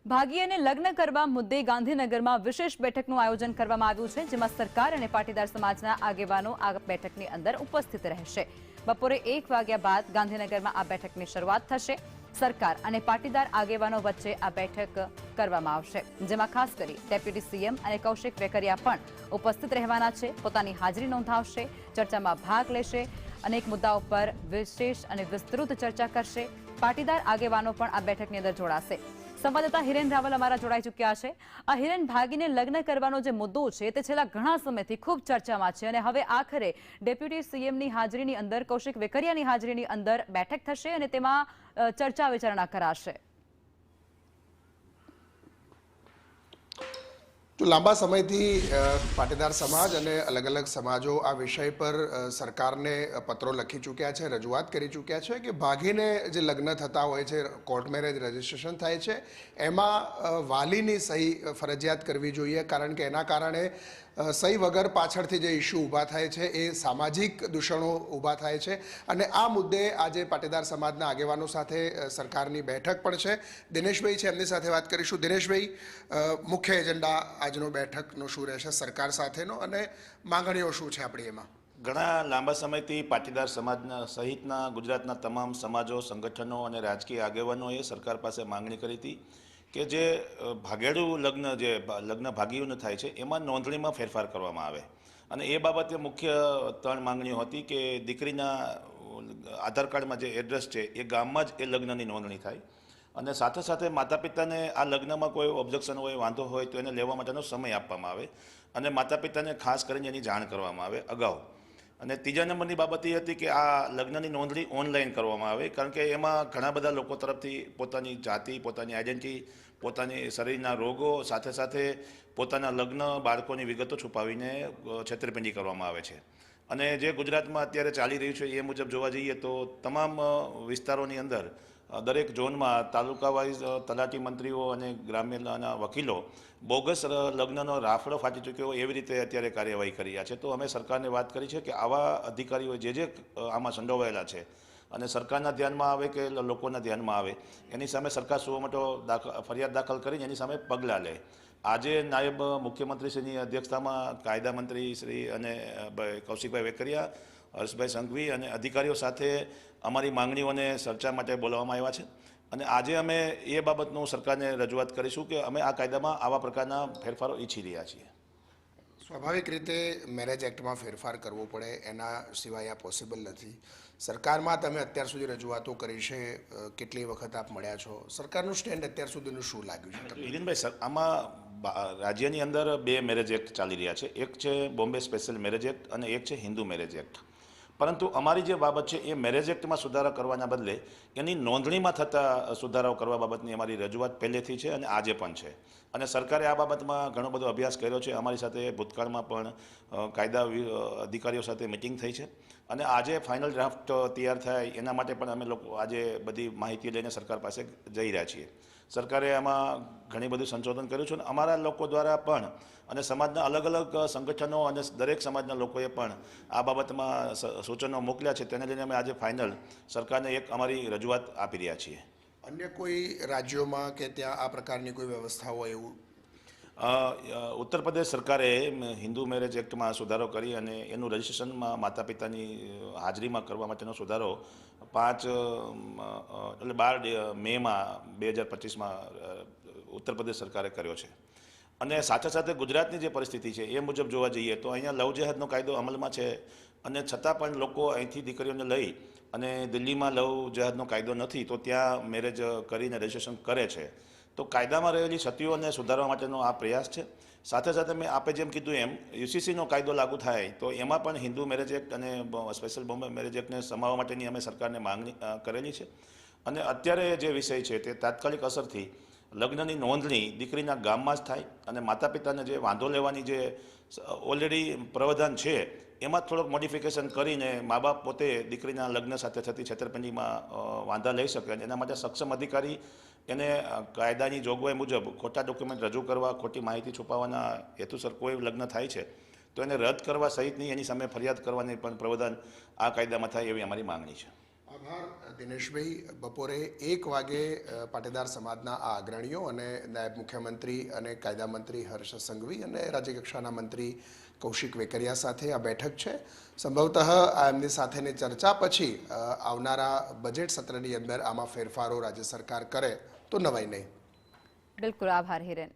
ભાગી અને લગ્ન કરવા મુદ્દે ગાંધીનગરમાં વિશેષ બેઠકનું આયોજન કરવામાં આવ્યું છે, જેમાં સરકાર અને પાટીદાર સમાજના આગેવાનો આ બેઠકની અંદર ઉપસ્થિત રહેશે। બપોરે 1 વાગ્યા બાદ ગાંધીનગરમાં આ બેઠકની શરૂઆત થશે। સરકાર અને પાટીદાર આગેવાનો વચ્ચે આ બેઠક કરવામાં આવશે, જેમાં ખાસ કરી ડેપ્યુટી સીએમ અને કૌશિક વેકરિયા પણ ઉપસ્થિત રહેવાના છે। પોતાની હાજરી નોંધાવશે, ચર્ચામાં ભાગ લેશે, અનેક મુદ્દાઓ પર વિશેષ અને વિસ્તૃત ચર્ચા કરશે। પાટીદાર આગેવાનો પણ આ બેઠકની અંદર જોડાશે। સંવાદદાતા હિરેન રાવલ અમારા જોડાઈ ચૂક્યા છે। આ હિરેન, ભાગીને લગ્ન કરવાનો જે મુદ્દો છે તે છેલ્લા ઘણા સમયથી ખૂબ ચર્ચામાં છે અને હવે આખરે ડેપ્યુટી સીએમની હાજરીની અંદર, કૌશિક વેકરિયાની હાજરીની અંદર બેઠક થશે અને તેમાં ચર્ચા વિચારણા કરાશે। તો લાંબા સમયથી પાટીદાર સમાજ અને અલગ અલગ સમાજો આ વિષય પર સરકારને પત્રો લખી ચૂક્યા છે, રજૂઆત કરી ચૂક્યા છે કે ભાગીને જે લગ્ન થતા હોય છે, કોર્ટ મેરેજ રજિસ્ટ્રેશન થાય છે, એમાં વાલીની સહી ફરજિયાત કરવી જોઈએ, કારણ કે એના કારણે સહી વગર પાછળથી જે ઇસ્યુ ઊભા થાય છે એ સામાજિક દૂષણો ઊભા થાય છે। અને આ મુદ્દે આજે પાટીદાર સમાજના આગેવાનો સાથે સરકારની બેઠક પણ છે। દિનેશભાઈ છે, એમની સાથે વાત કરીશું। દિનેશભાઈ, મુખ્ય એજન્ડા આજનો બેઠકનો શું રહેશે સરકાર સાથેનો અને માંગણીઓ શું છે આપણી એમાં? ઘણા લાંબા સમયથી પાટીદાર સમાજના સહિતના ગુજરાતના તમામ સમાજો, સંગઠનો અને રાજકીય આગેવાનોએ સરકાર પાસે માંગણી કરી હતી કે જે ભાગેડું લગ્ન, જે લગ્ન ભાગીઓને થાય છે એમાં નોંધણીમાં ફેરફાર કરવામાં આવે। અને એ બાબતે મુખ્ય 3 માંગણીઓ હતી કે દીકરીના આધાર કાર્ડમાં જે એડ્રેસ છે એ ગામમાં જ એ લગ્નની નોંધણી થાય, અને સાથે સાથે માતા પિતાને આ લગ્નમાં કોઈ ઓબ્જેક્શન હોય, વાંધો હોય તો એને લેવા માટેનો સમય આપવામાં આવે અને માતા પિતાને ખાસ કરીને એની જાણ કરવામાં આવે અગાઉ। અને ત્રીજા નંબરની બાબત એ હતી કે આ લગ્નની નોંધણી ઓનલાઈન કરવામાં આવે, કારણ કે એમાં ઘણા બધા લોકો તરફથી પોતાની જાતિ, પોતાની આઈડેન્ટિટી, પોતાની શરીરના રોગો, સાથે સાથે પોતાના લગ્ન, બાળકોની વિગતો છુપાવીને છેતરપિંડી કરવામાં આવે છે। અને જે ગુજરાતમાં અત્યારે ચાલી રહ્યું છે એ મુજબ જોવા જઈએ તો તમામ વિસ્તારોની અંદર દરેક ઝોનમાં તાલુકા વાઇઝ તલાટી મંત્રીઓ અને ગ્રામ્યના વકીલો બોગસ લગ્નનો રાફડો ફાટી ચૂક્યો એવી રીતે અત્યારે કાર્યવાહી કરી રહ્યા છે। તો અમે સરકારને વાત કરી છે કે આવા અધિકારીઓ જે આમાં સંડોવાયેલા છે અને સરકારના ધ્યાનમાં આવે કે લોકોના ધ્યાનમાં આવે, એની સામે સરકાર સુમોટો ફરિયાદ દાખલ કરીને એની સામે પગલાં લે। આજે નાયબ મુખ્યમંત્રીશ્રીની અધ્યક્ષતામાં કાયદા મંત્રી શ્રી અને કૌશિકભાઈ વેકરિયા, હર્ષભાઈ સંઘવી અને અધિકારીઓ સાથે અમારી માંગણીઓને ચર્ચા માટે બોલાવવામાં આવ્યા છે। અને આજે અમે એ બાબતનું સરકારને રજૂઆત કરીશું કે અમે આ કાયદામાં આવા પ્રકારના ફેરફારો ઈચ્છી રહ્યા છીએ। સ્વાભાવિક રીતે મેરેજ એક્ટમાં ફેરફાર કરવો પડે, એના સિવાય આ પોસિબલ નથી। સરકારમાં તમે અત્યાર સુધી રજૂઆતો કરી છે, કેટલી વખત આપ મળ્યા છો, સરકારનું સ્ટેન્ડ અત્યાર સુધીનું શું લાગ્યું છે? હિરેનભાઈ, આમાં રાજ્યની અંદર 2 મેરેજ એક્ટ ચાલી રહ્યા છે, એક છે બોમ્બે સ્પેશિયલ મેરેજ એક્ટ અને એક છે હિન્દુ મેરેજ એક્ટ। પરંતુ અમારી જે બાબત છે એ મેરેજ એક્ટમાં સુધારા કરવાના બદલે એની નોંધણીમાં થતા સુધારાઓ કરવા બાબતની અમારી રજૂઆત પહેલેથી છે અને આજે પણ છે। અને સરકારે આ બાબતમાં ઘણો બધો અભ્યાસ કર્યો છે। અમારી સાથે ભૂતકાળમાં પણ કાયદા અધિકારીઓ સાથે મિટિંગ થઈ છે અને આજે ફાઇનલ ડ્રાફ્ટ તૈયાર થાય એના માટે પણ અમે લોકો આજે બધી માહિતી લઈને સરકાર પાસે જઈ રહ્યા છીએ। સરકારે આમાં ઘણી બધું સંશોધન કર્યું છે અને અમારા લોકો દ્વારા પણ અને સમાજના અલગ અલગ સંગઠનો અને દરેક સમાજના લોકોએ પણ આ બાબતમાં સૂચનો મોકલ્યા છે, તેને લઈને અમે આજે ફાઇનલ સરકારને એક અમારી રજૂઆત આપી રહ્યા છીએ। અન્ય કોઈ રાજ્યોમાં કે ત્યાં આ પ્રકારની કોઈ વ્યવસ્થા હોય એવું? ઉત્તર પ્રદેશ સરકારે હિન્દુ મેરેજ એક્ટમાં સુધારો કરી અને એનું રજિસ્ટ્રેશનમાં માતા પિતાની હાજરીમાં કરવા માટેનો સુધારો 12 મેમાં 2025માં ઉત્તર પ્રદેશ સરકારે કર્યો છે। અને સાથે સાથે ગુજરાતની જે પરિસ્થિતિ છે એ મુજબ જોવા જઈએ તો અહીંયા લવ જેહાદનો કાયદો અમલમાં છે અને છતાં પણ લોકો અહીંથી દીકરીઓને લઈ અને દિલ્હીમાં લવ જેહાદનો કાયદો નથી તો ત્યાં મેરેજ કરીને રજિસ્ટ્રેશન કરે છે। તો કાયદામાં રહેલી ક્ષતિઓને સુધારવા માટેનો આ પ્રયાસ છે। સાથે સાથે મેં આપે જેમ કીધું એમ યુસીસીનો કાયદો લાગુ થાય તો એમાં પણ હિન્દુ મેરેજ એક્ટ અને સ્પેશિયલ બોમ્બે મેરેજ એક્ટને સમાવવા માટેની અમે સરકારને માંગણી કરેલી છે। અને અત્યારે જે વિષય છે તે તાત્કાલિક અસરથી લગ્નની નોંધણી દીકરીના ગામમાં જ થાય અને માતા પિતાને જે વાંધો લેવાની જે ઓલરેડી પ્રાવધાન છે એમાં થોડોક મોડિફિકેશન કરીને મા બાપ પોતે દીકરીના લગ્ન સાથે થતી છેતરપિંડીમાં વાંધા લઈ શકે અને એના માટે સક્ષમ અધિકારી એને કાયદાની જોગવાઈ મુજબ ખોટા ડોક્યુમેન્ટ રજૂ કરવા, ખોટી માહિતી છુપાવવાના હેતુસર કોઈ લગ્ન થાય છે તો એને રદ કરવા સહિતની એની સામે ફરિયાદ કરવાની પણ પ્રાવધાન આ કાયદામાં થાય એવી અમારી માંગણી છે। આભાર દિનેશભાઈ. બપોરે 1 વાગે પાટીદાર સમાજના આ અગ્રણીઓ અને નાયબ મુખ્યમંત્રી અને કાયદા મંત્રી હર્ષ સંઘવી અને રાજ્યકક્ષાના મંત્રી કૌશિક વેકરિયા સાથે આ બેઠક છે. સંભવતઃ આ એમની સાથેની ચર્ચા પછી આવનારા બજેટ સત્રની અંદર આમાં ફેરફારો રાજ્ય સરકાર કરે તો નવાઈ નહીં. બિલકુલ, આભાર હિરેન.